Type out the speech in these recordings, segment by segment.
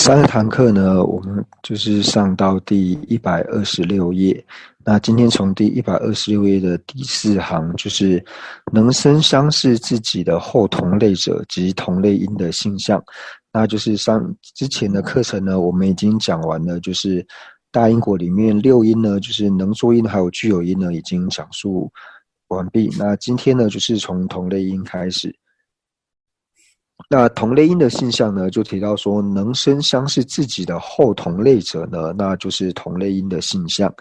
上一堂课呢，我们就是上到第126页。那今天从第126页的第4行，就是能生相似自己的后同类者及同类因的性相。那就是之前的课程呢，我们已经讲完了，就是大因果里面6因呢，就是能作因还有具有因呢，已经讲述完毕。那今天呢，就是从同类因开始。那同类因的性相呢，就提到说，能生相似自己的后同类者呢，那就是同类因的性相。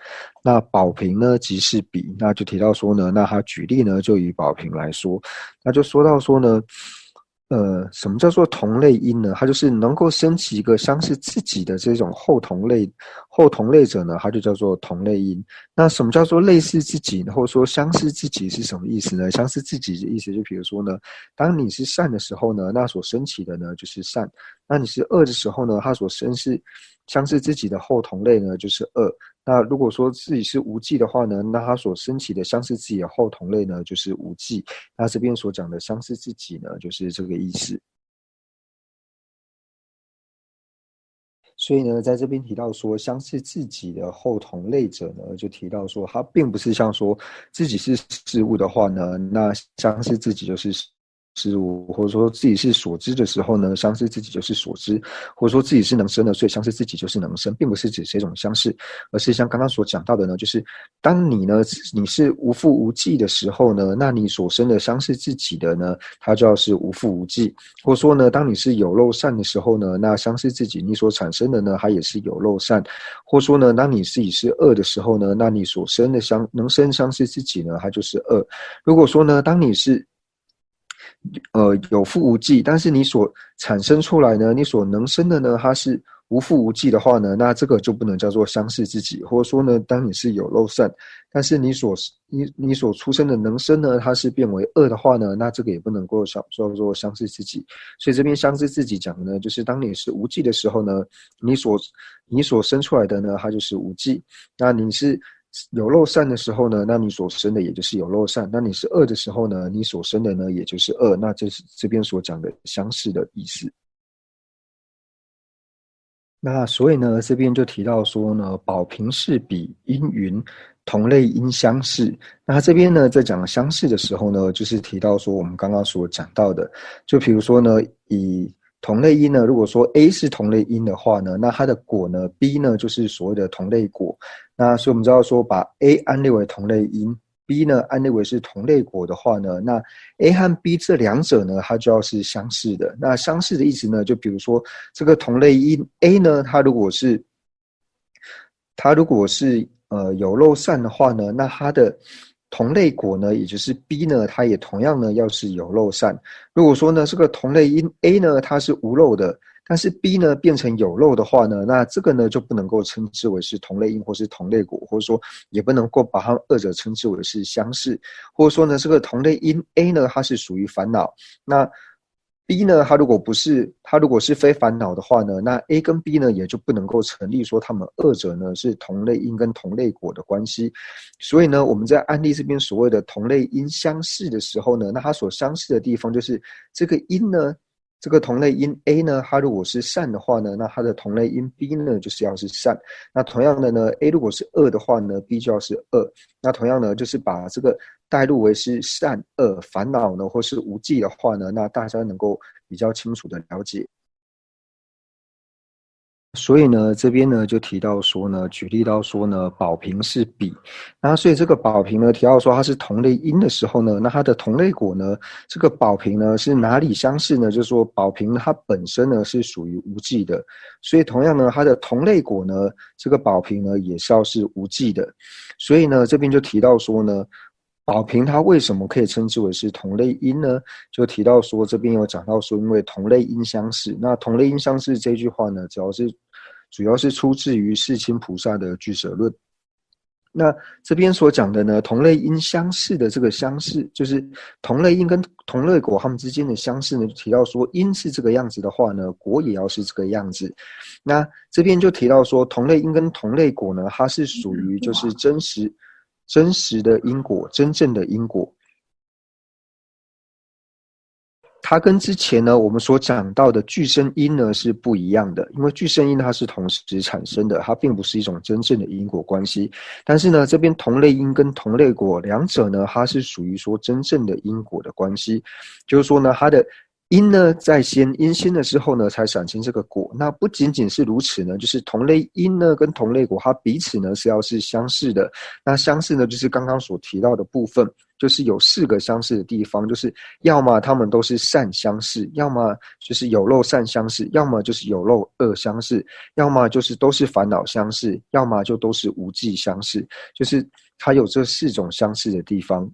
那宝瓶呢，即是比，那就提到说呢，那他举例呢，就以宝瓶来说，那就说到说呢，什么叫做同类因呢？它就是能够升起一个相似自己的这种后同类者呢，它就叫做同类因。那什么叫做类似自己呢？或者说相似自己是什么意思呢？相似自己的意思就比如说呢，当你是善的时候呢，那所升起的呢就是善；那你是恶的时候呢，它所生是相似自己的后同类呢就是恶。那如果说自己是无记的话呢，那它所升起的相似自己的后同类呢就是无记。那这边所讲的相似自己呢，就是这个意思。所以呢，在这边提到说相似自己的后同类者呢，就提到说，它并不是像说自己是事物的话呢，那相似自己就是事物，或者说自己是所知的时候呢，相似自己就是所知，或者说自己是能生的，所以相似自己就是能生，并不是指这种相似，而是像刚刚所讲到的呢，就是当你是无父无记的时候呢，那你所生的相似自己的呢，它就要是无父无记，或者说呢，当你是有漏善的时候呢，那相似自己你所产生的呢，它也是有漏善，或者说呢，当你自己是恶的时候呢，那你所生的能生相似自己呢，它就是恶。如果说呢，当你是有父无记，但是你所产生出来呢，你所能生的呢，它是无父无记的话呢，那这个就不能叫做相似自己，或者说呢，当你是有漏善，但是你所出生的能生呢，它是变为恶的话呢，那这个也不能够叫做相似自己。所以这边相似自己讲的呢，就是当你是无记的时候呢，你所生出来的呢，它就是无记。那你是有漏善的时候呢，那你所生的也就是有漏善；那你是恶的时候呢，你所生的呢也就是恶。那这是这边所讲的相似的意思。那所以呢，这边就提到说呢，宝瓶是比因云同类因相似。那这边呢，在讲相似的时候呢，就是提到说我们刚刚所讲到的，就比如说呢，以同类因呢，如果说 A 是同类因的话呢，那它的果呢 B 呢就是所谓的同类果。那所以我们知道说，把 A 安列为同类因，B 呢安列为是同类果的话呢，那 A 和 B 这两者呢，它就要是相似的。那相似的意思呢，就比如说这个同类因 A 呢，它如果是有漏善的话呢，那它的同类果呢，也就是 B 呢，它也同样呢要是有漏善。如果说呢这个同类因 A 呢它是无漏的，但是 B 呢变成有漏的话呢，那这个呢就不能够称之为是同类因或是同类果，或者说也不能够把它们二者称之为是相似，或者说呢这个同类因 A 呢它是属于烦恼，那B 呢，它如果是非烦恼的话呢，那 A 跟 B 呢也就不能够成立说他们二者呢是同类因跟同类果的关系。所以呢，我们在案例这边所谓的同类因相似的时候呢，那它所相似的地方就是这个因呢，这个同类因 A 呢，它如果是善的话呢，那它的同类因 B 呢就是要是善。那同样的呢 ，A 如果是恶的话呢 ，B 就要是恶。那同样呢，就是把这个带入为是善恶烦恼呢，或是无记的话呢，那大家能够比较清楚的了解。所以呢，这边呢就提到说呢，举例到说呢，宝瓶是比，那所以这个宝瓶呢提到说它是同类因的时候呢，那它的同类果呢，这个宝瓶呢是哪里相似呢？就是说宝瓶它本身呢是属于无记的，所以同样呢，它的同类果呢，这个宝瓶呢也是要是无记的，所以呢这边就提到说呢。宝瓶它为什么可以称之为是同类因呢？就提到说这边有讲到说，因为同类因相似。那同类因相似这句话呢，主要是出自于世亲菩萨的俱舍论。那这边所讲的呢，同类因相似的这个相似，就是同类因跟同类果它们之间的相似呢，就提到说因是这个样子的话呢，果也要是这个样子。那这边就提到说，同类因跟同类果呢，它是属于就是真实的因果，真正的因果。它跟之前呢我们所讲到的具声因呢是不一样的，因为具声因它是同时产生的，它并不是一种真正的因果关系。但是呢，这边同类因跟同类果两者呢，它是属于说真正的因果的关系，就是说呢，它的因呢在因先的时候呢才产生这个果。那不仅仅是如此呢，就是同类因呢跟同类果，它彼此呢是要是相似的。那相似呢，就是刚刚所提到的部分。就是有4个相似的地方，就是要么他们都是善相似，要么就是有漏善相似，要么就是有漏恶相似，要么就是都是烦恼相似，要么就都是无记相似，就是它有这4种相似的地方。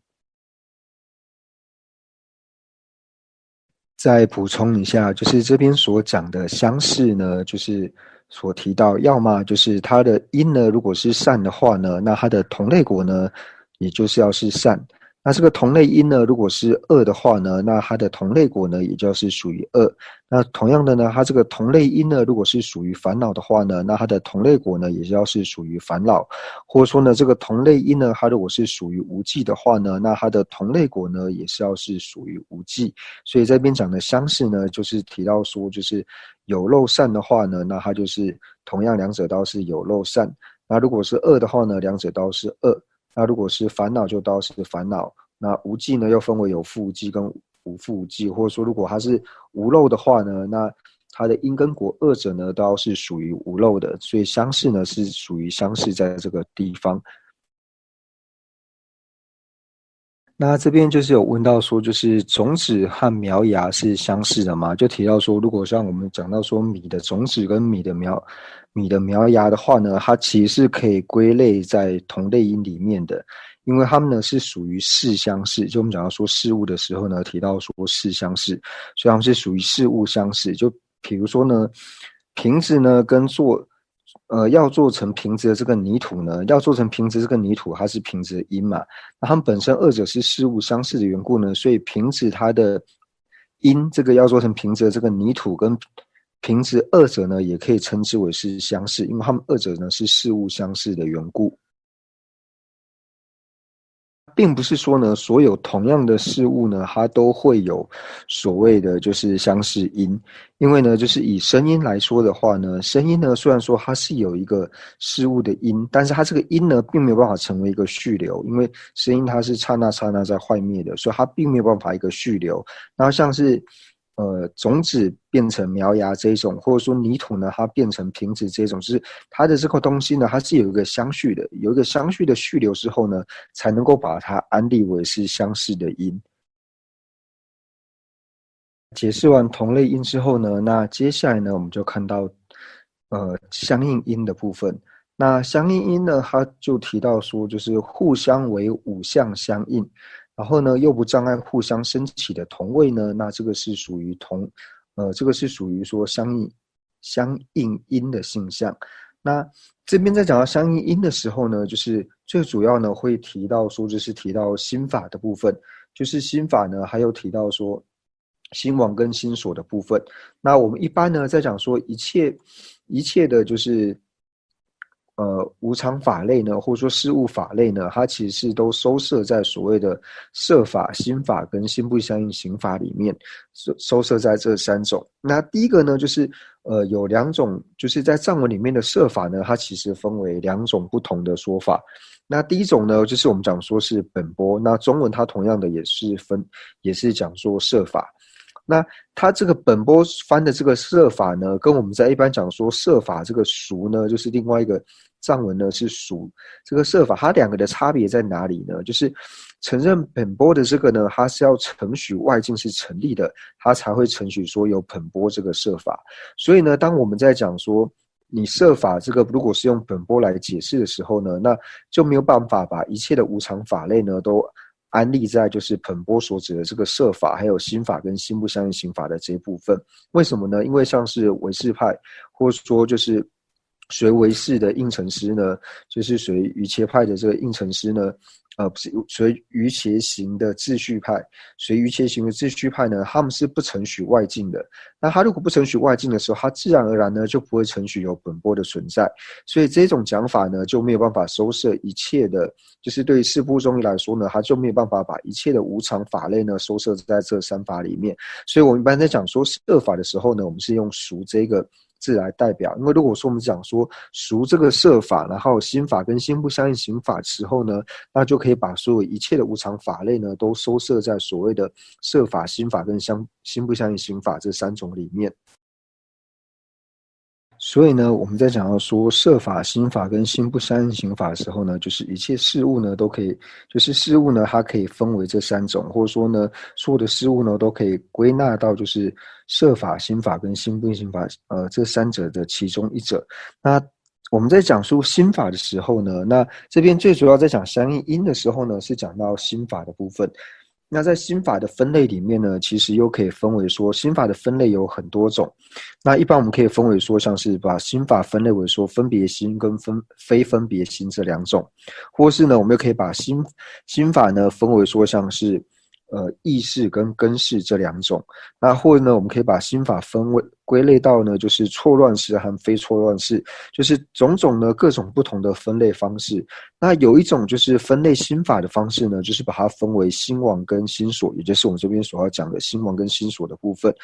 再补充一下，就是这边所讲的相似呢，就是所提到，要么就是它的因呢，如果是善的话呢，那它的同类果呢，也就是要是善。那这个同类因呢，如果是恶的话呢，那它的同类果呢，也就是属于恶。那同样的呢，它这个同类因呢，如果是属于烦恼的话呢，那它的同类果呢，也要是属于烦恼。或者说呢，这个同类因呢，它如果是属于无记的话呢，那它的同类果呢，也是要是属于无记。所以这边讲的相似呢，就是提到说，就是有漏善的话呢，那它就是同样两者都是有漏善。那如果是恶的话呢，两者都是恶。那如果是烦恼就都是烦恼，那无记呢又分为有覆无记跟无覆无记，或者说如果它是无漏的话呢，那它的因跟果二者呢都是属于无漏的，所以相似呢是属于相似在这个地方。那这边就是有问到说，就是种子和苗芽是相似的吗？就提到说，如果像我们讲到说米的种子跟米的苗芽的话呢，它其实是可以归类在同类因里面的，因为它们呢是属于事相似。就我们讲到说事物的时候呢，提到说事相似，所以它们是属于事物相似。就比如说呢，瓶子呢跟要做成瓶子的这个泥土呢，要做成瓶子这个泥土，它是瓶子的因嘛。那它们本身二者是事物相似的缘故呢，所以瓶子它的因这个要做成瓶子的这个泥土跟瓶子二者呢，也可以称之为是相似，因为它们二者呢是事物相似的缘故。并不是说呢，所有同样的事物呢，它都会有所谓的就是相似因，因为呢，就是以声音来说的话呢，声音呢虽然说它是有一个事物的因，但是它这个因呢，并没有办法成为一个续流，因为声音它是刹那刹那在坏灭的，所以它并没有办法一个续流。然后像是种子变成苗芽这一种，或者说泥土呢，它变成瓶子这种，就是它的这个东西呢，它是有一个相续的，有一个相续的续流之后呢，才能够把它安立为是相似的因。解释完同类因之后呢，那接下来呢，我们就看到相应因的部分。那相应因呢，它就提到说，就是互相为五相相应。然后呢，又不障碍互相升起的同位呢，那这个是属于这个是属于说相应因的性象。那这边在讲到相应因的时候呢，就是最主要呢会提到说，就是提到心法的部分，就是心法呢还有提到说心王跟心所的部分。那我们一般呢在讲说一切的就是无常法类呢，或者说事物法类呢，它其实是都收摄在所谓的摄法、心法跟心不相应刑法里面，收摄在这3种。那第一个呢，就是有2种，就是在藏文里面的摄法呢，它其实分为2种不同的说法。那第一种呢，就是我们讲说是本钵，那中文它同样的也是讲说摄法。那它这个本钵翻的这个摄法呢，跟我们在一般讲说摄法这个俗呢，就是另外一个藏文呢是俗。这个摄法它2个的差别在哪里呢？就是承认本钵的这个呢，它是要承许外境是成立的，它才会承许说有本钵这个摄法。所以呢，当我们在讲说你摄法这个如果是用本钵来解释的时候呢，那就没有办法把一切的无常法类呢都安立在就是本钵所指的这个摄法，还有心法跟心不相应刑法的这一部分。为什么呢？因为像是唯识派，或者说就是随唯识的应成师呢，就是随瑜伽派的这个应成师呢，不是随瑜伽行的秩序派，随瑜伽行的秩序派呢，他们是不承许外境的。那他如果不承许外境的时候，他自然而然呢就不会承许有本波的存在。所以这种讲法呢，就没有办法收摄一切的，就是对于四部宗义来说呢，他就没有办法把一切的无常法类呢收摄在这三法里面。所以我们一般在讲说摄法的时候呢，我们是用赎这个字来代表，因为如果说我们讲说赎这个摄法，然后心法跟心不相应行法时候呢，那就可以把所有一切的无常法类呢都收摄在所谓的摄法、心法跟心不相应行法这三种里面。所以呢，我们在讲到说摄法、心法跟心不相应行法的时候呢，就是一切事物呢都可以，就是事物呢它可以分为这三种，或者说呢所有的事物呢都可以归纳到就是摄法、心法跟心不相应行法这三者的其中一者。那我们在讲述心法的时候呢，那这边最主要在讲相应因的时候呢，是讲到心法的部分。那在心法的分类里面呢，其实又可以分为说，心法的分类有很多种。那一般我们可以分为说，像是把心法分类为说分别心跟非分别心这两种，或是呢，我们又可以把心法呢分为说像是意识跟根识这两种。那或者呢，我们可以把心法归类到呢，就是错乱式和非错乱式，就是种种呢各种不同的分类方式。那有一种就是分类心法的方式呢，就是把它分为心王跟心所，也就是我们这边所要讲的心王跟心所的部分。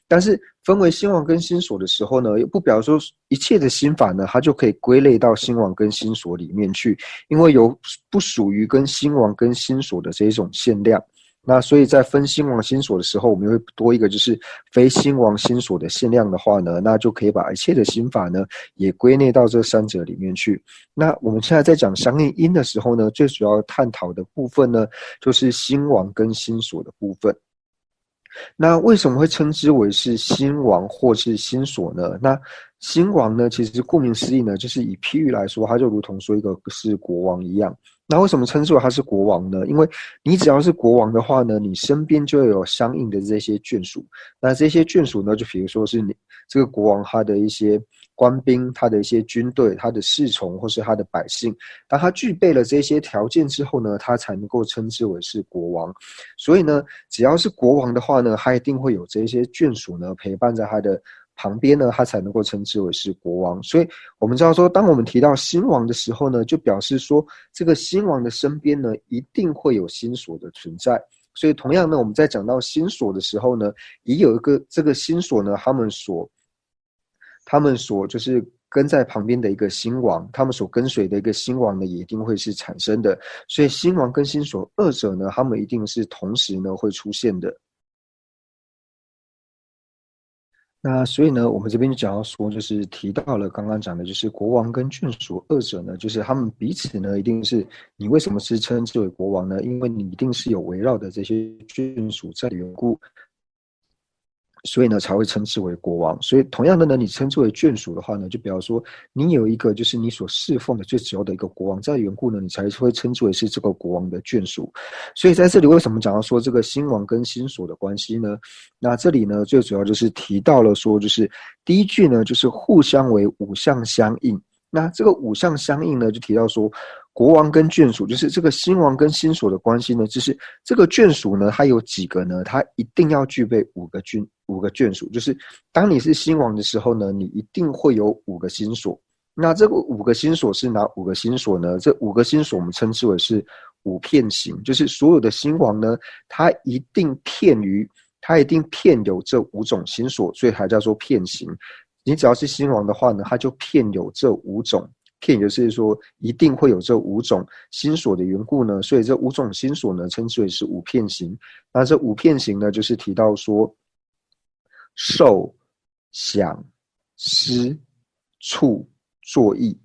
但是分为心王跟心所的时候呢，不表示说一切的心法呢，它就可以归类到心王跟心所里面去，因为有不属于跟心王跟心所的这一种限量。那所以在分心王心所的时候，我们会多一个就是非心王心所的限量的话呢，那就可以把一切的心法呢也归类到这三者里面去。那我们现在在讲相应因的时候呢，最主要探讨的部分呢，就是心王跟心所的部分。那为什么会称之为是心王或是心所呢？那心王呢，其实顾名思义呢，就是以譬喻来说，它就如同说一个是国王一样。那为什么称之为他是国王呢？因为你只要是国王的话呢，你身边就有相应的这些眷属。那这些眷属呢，就比如说是你这个国王他的一些官兵，他的一些军队，他的侍从或是他的百姓，当他具备了这些条件之后呢，他才能够称之为是国王。所以呢，只要是国王的话呢，他一定会有这些眷属呢陪伴在他的旁边呢，他才能够称之为是国王。所以我们知道说，当我们提到心王的时候呢，就表示说这个心王的身边呢，一定会有心所的存在。所以同样呢，我们在讲到心所的时候呢，也有一个这个心所呢，他们所就是跟在旁边的一个心王，他们所跟随的一个心王呢，也一定会是产生的。所以心王跟心所二者呢，他们一定是同时呢会出现的。那所以呢，我们这边就讲到说，就是提到了刚刚讲的，就是国王跟眷属二者呢，就是他们彼此呢，一定是你为什么是称之为国王呢？因为你一定是有围绕的这些眷属在的缘故，所以呢才会称之为国王。所以同样的呢，你称之为眷属的话呢，就比方说你有一个就是你所侍奉的最主要的一个国王在的缘故呢，你才会称之为是这个国王的眷属。所以在这里为什么讲到说这个心王跟心所的关系呢？那这里呢最主要就是提到了说，就是第一句呢就是互相为五相相应。那这个五相相应呢，就提到说国王跟眷属，就是这个心王跟心所的关系呢，就是这个眷属呢，它有几个呢？它一定要具备五个眷属，就是当你是心王的时候呢，你一定会有五个心所。那这个五个心所是哪五个心所呢？这五个心所我们称之为是五片形，就是所有的心王呢，它一定片有这五种心所，所以才叫做片形。你只要是心王的话呢，它就片有这五种，片就是说一定会有这五种心所的缘故呢，所以这五种心所呢称之为是五片形。那这五片形呢，就是提到说受、想、思、处、作意。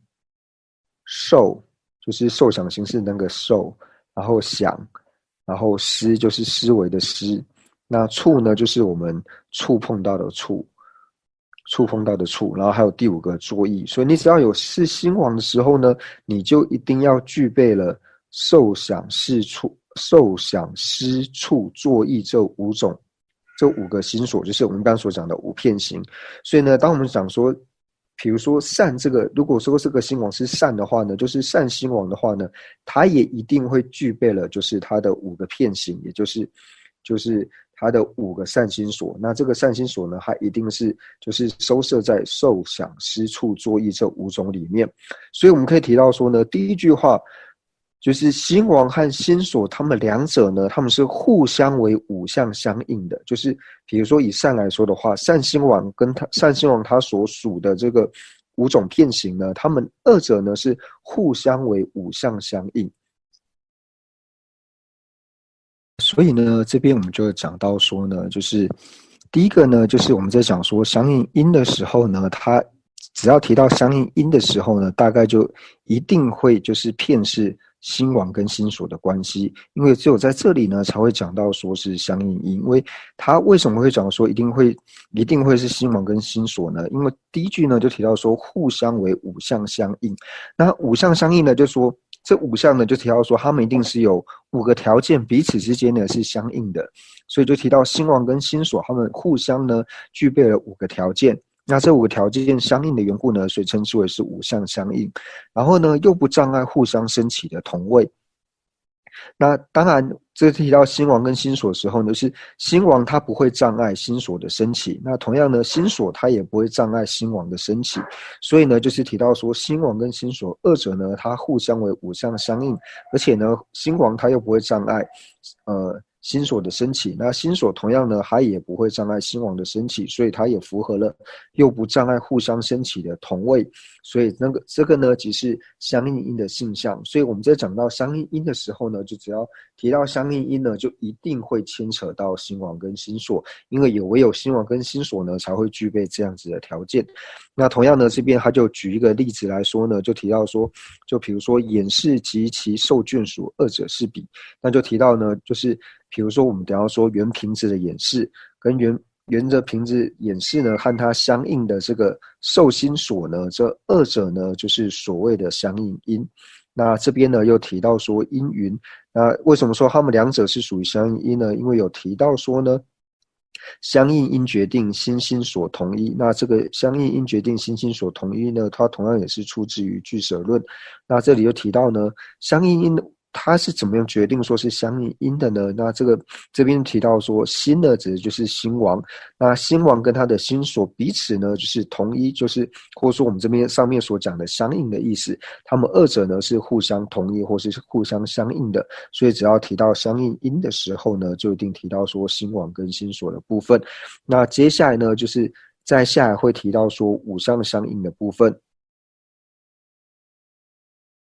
受就是受想行识那个受，然后想，然后思就是思维的思，那触呢就是我们触碰到的触，然后还有第五个作意。所以你只要有是心王的时候呢，你就一定要具备了受想思处作意这五个心所，就是我们刚刚所讲的五片形。所以呢，当我们讲说比如说善这个，如果说这个心王是善的话呢，就是善心王的话呢，它也一定会具备了就是它的5个片形，也就是它的5个善心所。那这个善心所呢，它一定是就是收摄在受想思处作意这5种里面。所以我们可以提到说呢，第一句话就是心王和心所，他们两者呢，他们是互相为5相相应的。就是比如说以善来说的话，善心王他所属的这个5种片形呢，他们二者呢是互相为5相相应。所以呢，这边我们就讲到说呢，就是第一个呢，就是我们在讲说相应因的时候呢，它只要提到相应因的时候呢，大概就一定会就是片是心王跟心所的关系，因为只有在这里呢才会讲到说是相应因。因为它为什么会讲说一定会是心王跟心所呢？因为第一句呢就提到说互相为5相相应，那5相相应呢就说这5项呢就提到说他们一定是有5个条件彼此之间呢是相应的，所以就提到心王跟心所他们互相呢具备了5个条件。那这5个条件相应的缘故呢，所以称之为是5相相应。然后呢，又不障碍互相升起的同位。那当然，这提到心王跟心所的时候呢，就是心王它不会障碍心所的升起，那同样呢，心所它也不会障碍心王的升起。所以呢，就是提到说，心王跟心所二者呢，它互相为5相相应，而且呢，心王它又不会障碍，心所的升起，那心所同样呢，它也不会障碍心王的升起，所以它也符合了又不障碍互相升起的同位，所以这个呢，即是相应因的性相。所以我们在讲到相应因的时候呢，就只要提到相应因呢，就一定会牵扯到心王跟心所，因为唯有心王跟心所呢，才会具备这样子的条件。那同样呢，这边他就举一个例子来说呢，就提到说，就比如说眼视及其受眷属，二者是比，那就提到呢，就是比如说我们等一下说圆瓶子的眼视跟圆着瓶子眼视呢，和它相应的这个受心所呢，这二者呢就是所谓的相应因。那这边呢又提到说因云，那为什么说他们两者是属于相应因呢？因为有提到说呢，相应因决定心所同一。那这个相应因决定心所同一呢，它同样也是出自于俱舍论。那这里又提到呢，相应因它是怎么样决定说是相应因的呢？那这边提到说心呢指的就是心王，那心王跟他的心所彼此呢就是同一，就是或者说我们这边上面所讲的相应的意思，他们二者呢是互相同一或是互相相应的。所以只要提到相应因的时候呢，就一定提到说心王跟心所的部分。那接下来呢，就是在下来会提到说5相相应的部分。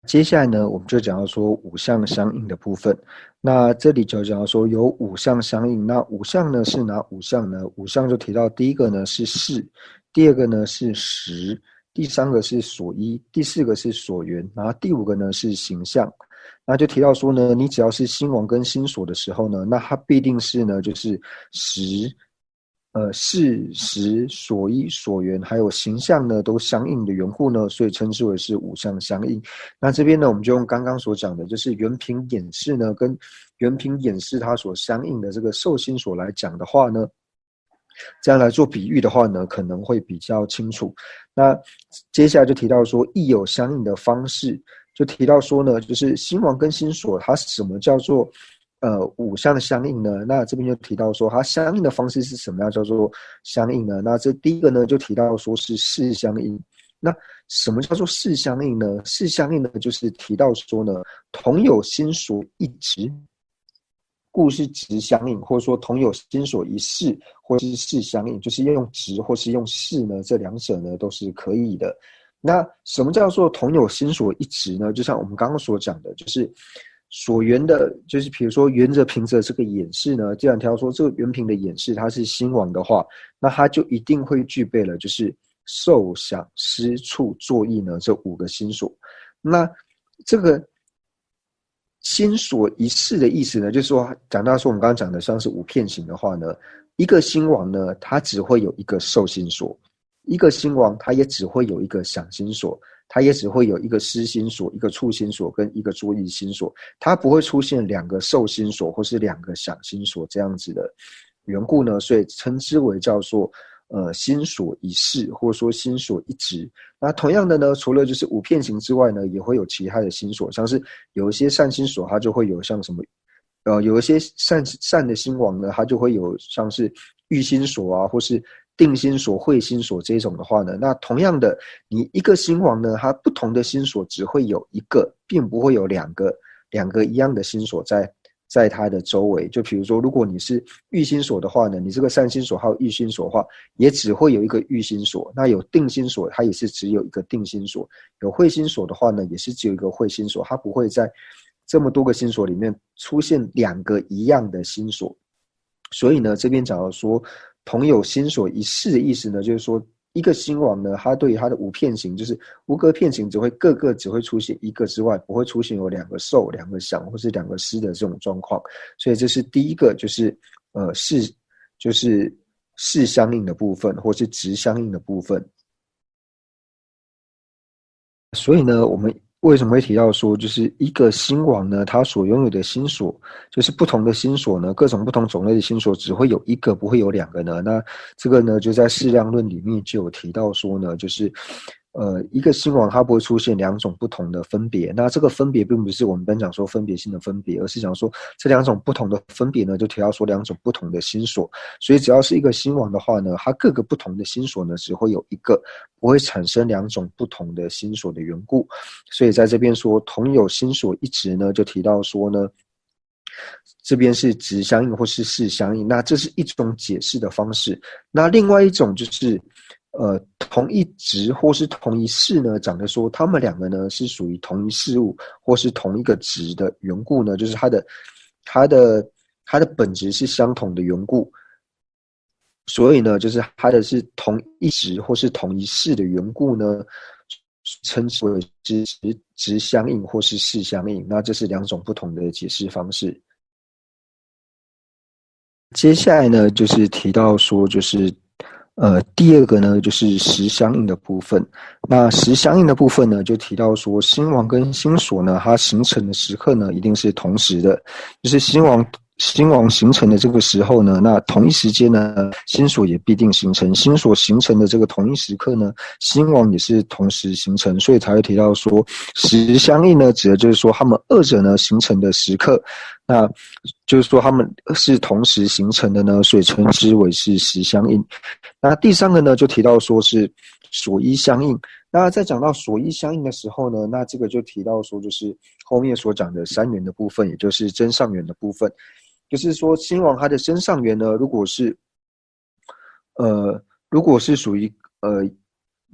接下来呢，我们就讲到说5相相应的部分。那这里就讲到说有5相相应，那5相呢是哪5相呢？5相就提到第一个呢是事，第二个呢是时，第三个是所依，第四个是所缘，然后第5个呢是形象。那就提到说呢，你只要是心王跟心所的时候呢，那它必定是呢就是时。事时所依所缘还有形象呢都相应的缘故呢，所以称之为是5相相应。那这边呢，我们就用刚刚所讲的，就是圆瓶眼视呢跟圆瓶眼视它所相应的这个受心所来讲的话呢，这样来做比喻的话呢，可能会比较清楚。那接下来就提到说，亦有相应的方式，就提到说呢，就是心王跟心所，它什么叫做5相相应呢？那这边就提到说，它相应的方式是什么样叫做相应呢？那这第一个呢，就提到说是事相应。那什么叫做事相应呢？事相应呢，就是提到说呢，同有心所一执，故是执相应，或者说同有心所一事，或是事相应，就是用执或是用事呢，这两者呢都是可以的。那什么叫做同有心所一执呢？就像我们刚刚所讲的，就是所缘的，就是比如说圆着瓶子的这个眼视呢，既然提到说这个圆瓶的眼视它是心王的话，那它就一定会具备了就是受想思处作意呢这5个心所。那这个心所一事的意思呢，就是说讲到说我们刚刚讲的像是5片形的话呢，一个心王呢，它只会有一个受心所；一个心王，它也只会有一个想心所。它也只会有一个思心所、一个处心所跟一个作意心所，它不会出现2个受心所或是2个想心所这样子的缘故呢，所以称之为叫做心所一事，或者说心所一执。那同样的呢，除了就是五片形之外呢，也会有其他的心所，像是有一些善心所，它就会有像什么，有一些善的心王呢，它就会有像是欲心所啊，或是定心所、慧心所这种的话呢，那同样的，你一个心王呢，它不同的心所只会有一个，并不会有两个一样的心所在它的周围。就比如说，如果你是欲心所的话呢，你这个善心所还有欲心所的话，也只会有一个欲心所。那有定心所，它也是只有一个定心所。有慧心所的话呢，也是只有一个慧心所，它不会在这么多个心所里面出现两个一样的心所。所以呢，这边讲到说同有心所一事的意思呢，就是说一个心王呢，它对于它的五片形，就是五个片形各个只会出现一个之外，不会出现有两个受、两个想或是两个失的这种状况。所以这是第一个，就是事相应的部分，或是执相应的部分。所以呢，我们为什么会提到说，就是一个心王呢，它所拥有的心所，就是不同的心所呢，各种不同种类的心所，只会有一个，不会有两个呢？那这个呢，就在释量论里面就有提到说呢，就是一个心王它不会出现两种不同的分别。那这个分别并不是我们刚讲说分别性的分别，而是讲说这两种不同的分别呢，就提到说两种不同的心所。所以只要是一个心王的话呢，它各个不同的心所呢，只会有一个，不会产生两种不同的心所的缘故。所以在这边说同有心所一执呢，就提到说呢，这边是执相应或是事相应，那这是一种解释的方式。那另外一种就是同一执或是同一事呢，讲的说他们两个呢是属于同一事物或是同一个执的缘故呢，就是它的本质是相同的缘故。所以呢，就是它的是同一执或是同一事的缘故呢，称之为执相应或是事相应。那这是两种不同的解释方式。接下来呢，就是提到说，就是第二个呢，就是实相应的部分。那实相应的部分呢，就提到说，心王跟心所呢，它形成的时刻呢，一定是同时的，就是心王形成的这个时候呢，那同一时间呢，心所也必定形成。心所形成的这个同一时刻呢，心王也是同时形成，所以才会提到说，实相应呢，指的就是说他们二者呢形成的时刻，那就是说他们是同时形成的呢，所以称之为是实相应。那第三个呢，就提到说是所依相应。那在讲到所依相应的时候呢，那这个就提到说，就是后面所讲的三缘的部分，也就是真上缘的部分。就是说，心王它的真上缘呢，如果是属于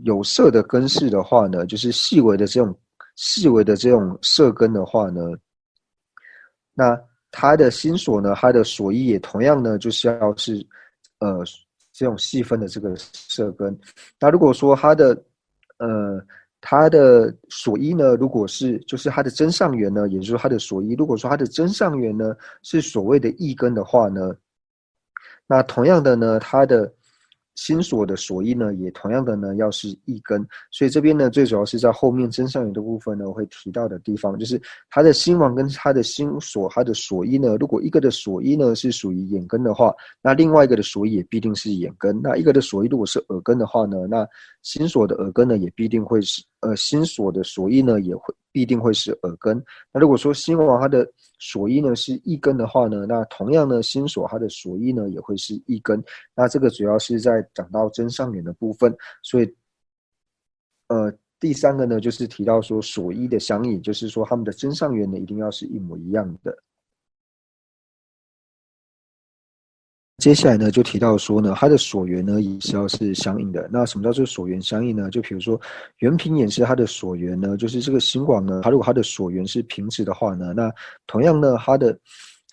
有色的根式的话呢，就是细微的这种色根的话呢，那他的心所呢，他的所依也同样呢，就是要是这种细分的这个色根。那如果说他的所依呢，如果是就是他的真上缘呢，也就是说他的所依，如果说他的真上缘呢是所谓的异根的话呢，那同样的呢，他的心所的所依呢，也同样的呢要是异根。所以这边呢，最主要是在后面真上缘的部分呢会提到的地方，就是他的心王跟他的心所，他的所依呢，如果一个的所依呢是属于眼根的话，那另外一个的所依也必定是眼根。那一个的所依如果是耳根的话呢，那心所的耳根呢也必定会是心所的所依呢也会必定会是耳根。那如果说心王他的所依呢是异根的话呢，那同样呢心所它的所依呢也会是异根。那这个主要是在讲到真上缘的部分。所以第三个呢就是提到说所依的相应，就是说他们的真上缘呢一定要是一模一样的。接下来呢，就提到说呢，它的所缘呢也是要是相应的。那什么叫做所缘相应呢？就比如说原平眼是它的所缘呢，就是这个心王呢，它如果它的所缘是平直的话呢，那同样呢，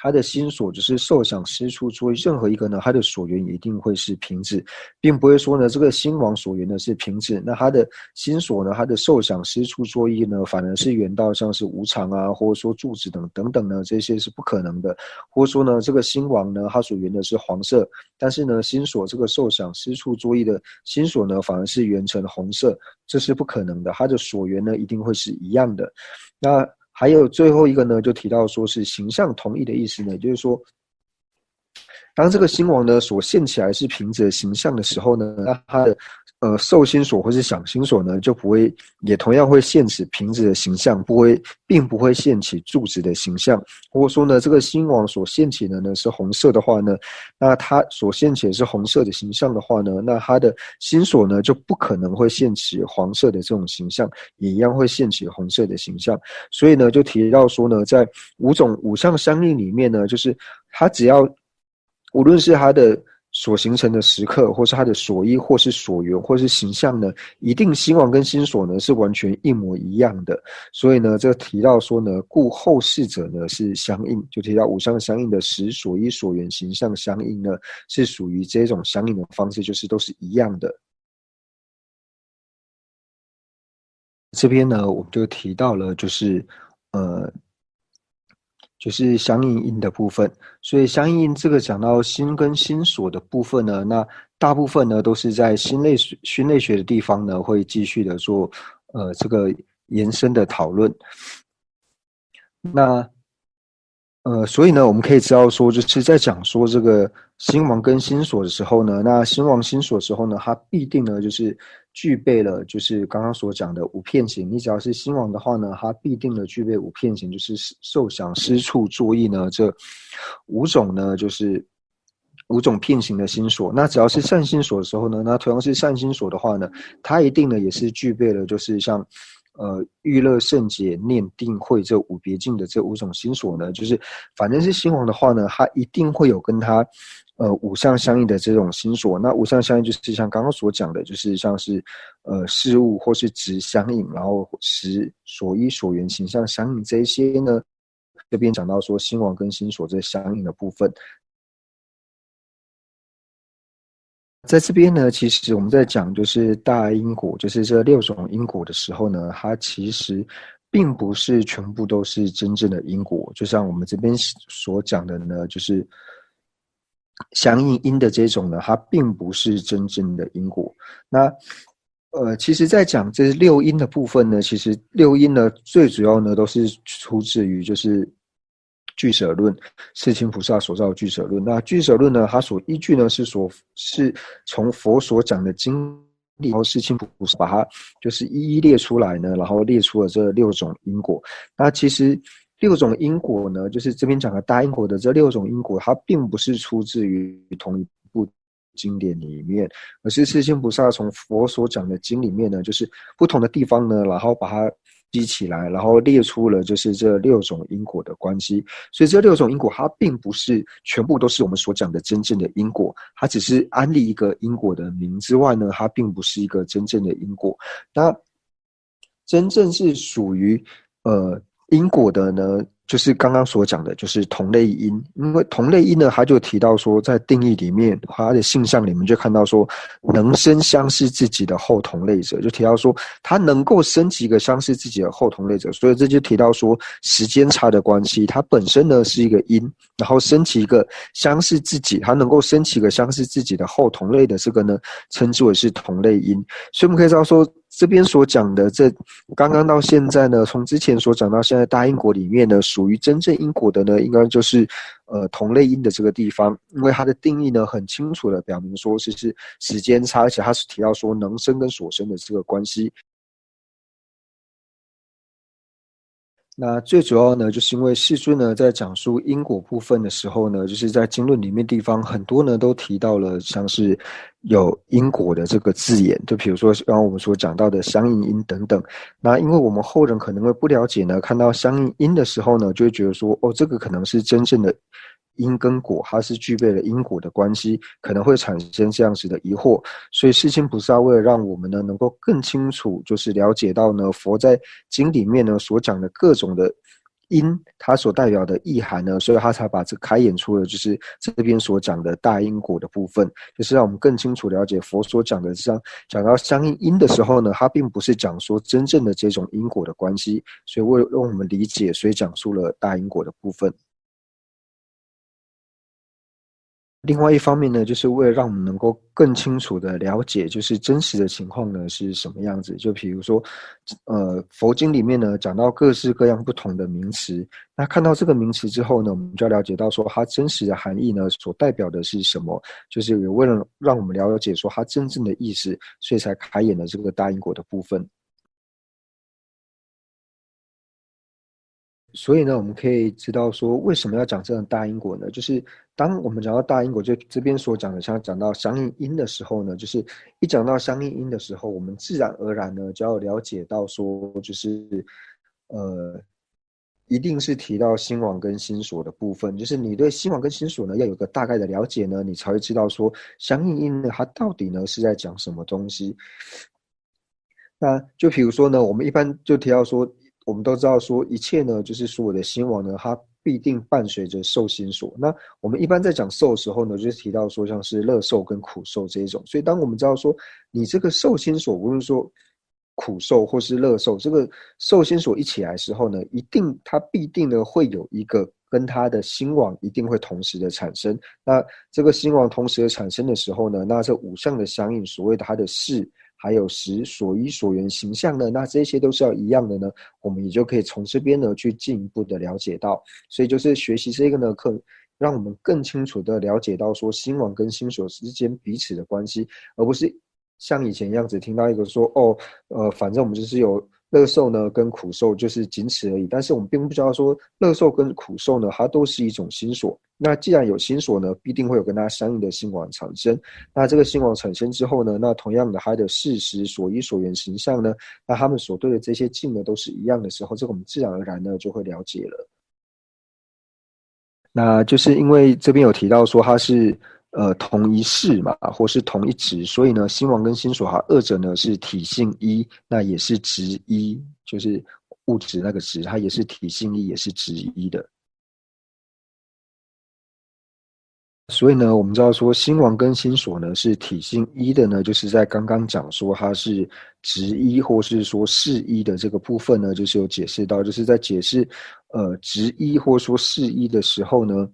它的心所就是受想思处作意任何一个呢，它的所缘也一定会是平直，并不会说呢这个心王所缘呢是平直，那它的心所呢，它的受想思处作意呢，反而是缘到像是无常啊，或者说住止等等呢，这些是不可能的。或者说呢，这个心王呢，它所缘的是黄色，但是呢，心所这个受想思处作意的心所呢，反而是缘成红色，这是不可能的。它的所缘呢，一定会是一样的。那还有最后一个呢，就提到说是形象同异的意思呢，就是说当这个星王呢所现起来是瓶子的形象的时候呢，那它的受心所或是想心所呢，就不会，也同样会现起瓶子的形象，并不会现起柱子的形象。或者说呢，这个星王所现起的呢是红色的话呢，那它所现起的是红色的形象的话呢，那它的心所呢就不可能会现起黄色的这种形象，也一样会现起红色的形象。所以呢，就提到说呢，在五象相应里面呢，就是它只要无论是它的所形成的时刻，或是它的所依，或是所缘，或是形象呢，一定心王跟心所呢是完全一模一样的。所以呢，这提到说呢，故后世者呢是相应，就提到五象相应的时所依所缘形象相应呢，是属于这种相应的方式，就是都是一样的。这边呢，我们就提到了，呃，就是相应音的部分。所以相应音这个讲到心跟心所的部分呢，那大部分呢都是在心类学的地方呢，会继续的做这个延伸的讨论。那所以呢，我们可以知道说，就是在讲说这个心王跟心所的时候呢，那心王心所的时候呢，它必定呢就是具备了就是刚刚所讲的五片形。你只要是心王的话呢，它必定的具备五片形，就是受想失处作意呢这五种呢就是五种片形的心所。那只要是善心所的时候呢，那同样是善心所的话呢，它一定呢也是具备了就是像欲乐圣解念定慧这五别境的这五种心所呢，就是反正是心王的话呢，它一定会有跟它五相相应的这种心所。那五相相应就是像刚刚所讲的，就是像是事物或是执相应，然后时所依所缘形象相应这一些呢，这边讲到说心王跟心所这相应的部分。在这边呢，其实我们在讲就是大因果，就是这六种因果的时候呢，它其实并不是全部都是真正的因果。就像我们这边所讲的呢，就是相应因的这种呢，它并不是真正的因果。那其实，在讲这六因的部分呢，其实六因呢，最主要呢都是出自于就是俱舍论，世亲菩萨所造的俱舍论。那俱舍论呢，它所依据呢是从佛所讲的经历，然后世亲菩萨把它就是一一列出来呢，然后列出了这六种因果。那其实六种因果呢，就是这边讲的大因果的这六种因果，它并不是出自于同一部经典里面，而是世亲菩萨从佛所讲的经里面呢，就是不同的地方呢，然后把它积起来，然后列出了就是这六种因果的关系。所以这六种因果它并不是全部都是我们所讲的真正的因果，它只是安立一个因果的名之外呢，它并不是一个真正的因果。那真正是属于因果的呢，就是刚刚所讲的，就是同类因。因为同类因呢，他就提到说，在定义里面，它的性相里面就看到说，能生相似自己的后同类者，就提到说，它能够生几个相似自己的后同类者，所以这就提到说，时间差的关系，它本身呢是一个因，然后升起一个相似自己，它能够升起一个相似自己的后同类的这个呢，称之为是同类因。所以我们可以知道说，这边所讲的这刚刚到现在呢，从之前所讲到现在大因果里面呢，属于真正因果的呢，应该就是同类因的这个地方，因为它的定义呢很清楚的表明说是时间差，而且它是提到说能生跟所生的这个关系。那最主要呢，就是因为世尊呢在讲述因果部分的时候呢，就是在经论里面地方很多呢都提到了像是有因果的这个字眼，就比如说刚刚我们所讲到的相应因等等。那因为我们后人可能会不了解呢，看到相应因的时候呢，就会觉得说，哦，这个可能是真正的因跟果，它是具备了因果的关系，可能会产生这样子的疑惑。所以世亲菩萨为了让我们呢能够更清楚，就是了解到呢佛在经里面呢所讲的各种的因，它所代表的意涵呢，所以他才把这开演出了就是这边所讲的大因果的部分，就是让我们更清楚了解佛所讲的讲到相应因的时候呢，它并不是讲说真正的这种因果的关系，所以为了让我们理解，所以讲述了大因果的部分。另外一方面呢，就是为了让我们能够更清楚的了解，就是真实的情况呢是什么样子。就比如说，佛经里面呢讲到各式各样不同的名词，那看到这个名词之后呢，我们就要了解到说它真实的含义呢所代表的是什么，就是也为了让我们了解说它真正的意思，所以才开演了这个大因果的部分。所以呢，我们可以知道说，为什么要讲这样大因果呢？就是当我们讲到大因果，就这边所讲的，像讲到相应因的时候呢，就是一讲到相应因的时候，我们自然而然呢就要了解到说，就是一定是提到心王跟心所的部分，就是你对心王跟心所呢要有个大概的了解呢，你才会知道说相应因呢它到底呢是在讲什么东西。那就比如说呢，我们一般就提到说，我们都知道说，一切呢，就是所有的兴亡呢，它必定伴随着受心所。那我们一般在讲受的时候呢，就是提到说，像是乐受跟苦受这一种。所以，当我们知道说，你这个受心所，无论说苦受或是乐受，这个受心所一起来的时候呢，它必定呢会有一个跟它的兴亡一定会同时的产生。那这个兴亡同时的产生的时候呢，那这五项的相应，所谓的它的事。还有时所依所缘形象呢，那这些都是要一样的呢，我们也就可以从这边呢去进一步的了解到，所以就是学习这个呢课，让我们更清楚的了解到说心王跟心所之间彼此的关系，而不是像以前一样子听到一个说反正我们就是有乐受呢跟苦受就是仅此而已，但是我们并不知道说乐受跟苦受呢，它都是一种心所。那既然有心所呢，必定会有跟它相应的心王产生。那这个心王产生之后呢，那同样的它的事实所依所缘形象呢，那他们所对的这些境呢都是一样的时候，这个我们自然而然呢就会了解了。那就是因为这边有提到说它是同一事嘛，或是同一质，所以呢，心王跟心所它二者呢是体性一，那也是质一，就是物质那个质，它也是体性一，也是质一的。所以呢，我们知道说心王跟心所呢是体性一的呢，就是在刚刚讲说它是质一或是说事一的这个部分呢，就是有解释到，就是在解释质一或说事一的时候呢，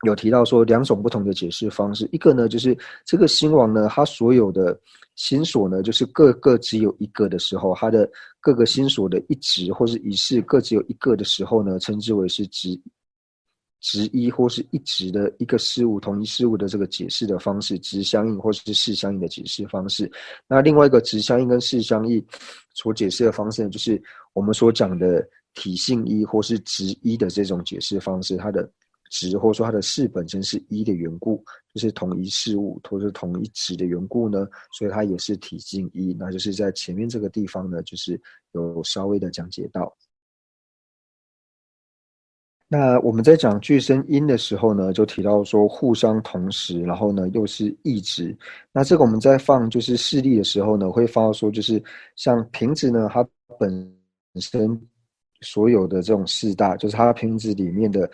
有提到说两种不同的解释方式，一个呢就是这个心王呢，它所有的心所呢，就是各个只有一个的时候，它的各个心所的一质或是一事各只有一个的时候呢，称之为是质一或是一质的一个事物，同一事物的这个解释的方式，质相应或是事相应的解释方式。那另外一个质相应跟事相应所解释的方式呢，就是我们所讲的体性一或是质一的这种解释方式，它的质或者说它的事本身是一的缘故，就是同一事物或是同一质的缘故呢，所以它也是体性一。那就是在前面这个地方呢，就是有稍微的讲解到。那我们在讲具声音的时候呢，就提到说互相同时，然后呢又是异质。那这个我们在放就是示例的时候呢，会发到说就是像瓶子呢，它本身所有的这种四大，就是它瓶子里面的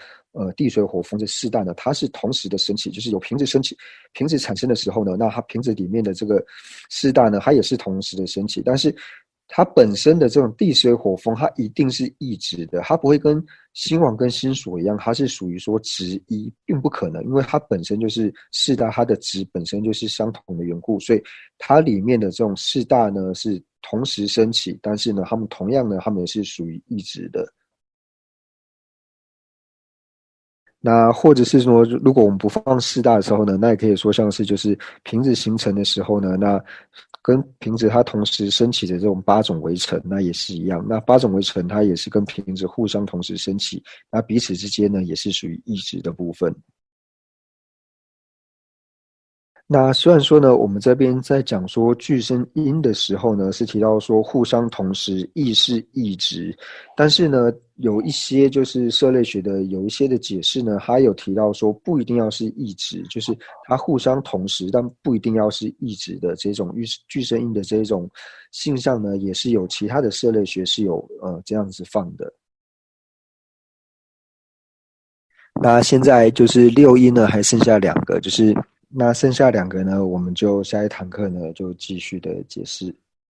地水火风这四大呢，它是同时的升起，就是有瓶子升起，瓶子产生的时候呢，那它瓶子里面的这个四大呢，它也是同时的升起，但是它本身的这种地水火风，它一定是异质的，它不会跟心王跟心所一样，它是属于说质一，并不可能，因为它本身就是四大，它的质本身就是相同的缘故，所以它里面的这种四大呢是同时升起，但是呢，它们同样呢，它们也是属于异质的。那或者是说，如果我们不放四大的时候呢，那也可以说像是就是瓶子形成的时候呢，那跟瓶子它同时升起的这种八种围城，那也是一样。那八种围城它也是跟瓶子互相同时升起，那彼此之间呢也是属于异质的部分。那虽然说呢，我们这边在讲说具声音的时候呢，是提到说互相同时，异是异质，但是呢，有一些就是社类学的有一些的解释呢，还有提到说不一定要是异质，就是它互相同时，但不一定要是异质的这种具声音的这种现象呢，也是有其他的社类学是有这样子放的。那现在就是六音呢，还剩下两个，就是那剩下两个呢，我们就下一堂课呢就继续的解释。